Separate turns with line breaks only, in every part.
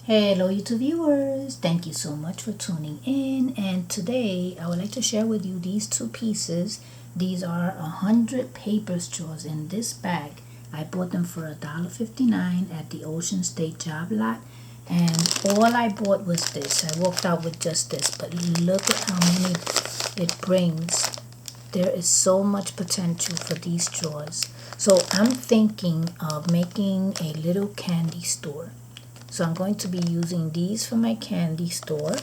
Hello YouTube viewers, thank you so much for tuning in, and today I would like to share with you these two pieces. These are 100 paper straws in this bag. I bought them for $1.59 at the Ocean State job lot, and all I bought was this. I walked out with just this, but look at how many it brings. There is so much potential for these straws. So I'm thinking of making a little candy store. So I'm going to be using these for my candy store,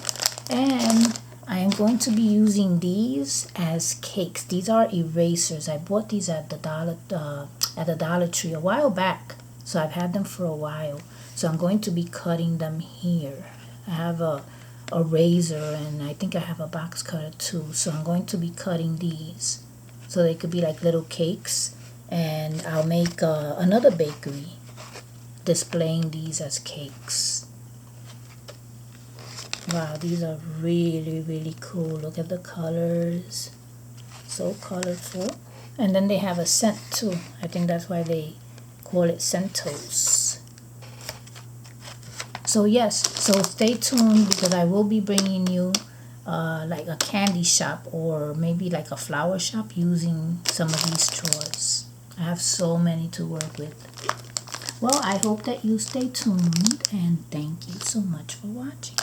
and I am going to be using these as cakes. These are erasers. I bought these at the Dollar Tree a while back, so I've had them for a while. So I'm going to be cutting them here. I have a razor, and I think I have a box cutter too. So I'm going to be cutting these so they could be like little cakes, and I'll make another bakery displaying these as cakes. Wow, these are really cool. Look at the colors, so colorful. And then they have a scent too. I think that's why they call it Scentos. So yes, so stay tuned because I will be bringing you like a candy shop or maybe like a flower shop using some of these straws. I have so many to work with. Well, I hope that you stay tuned, and thank you so much for watching.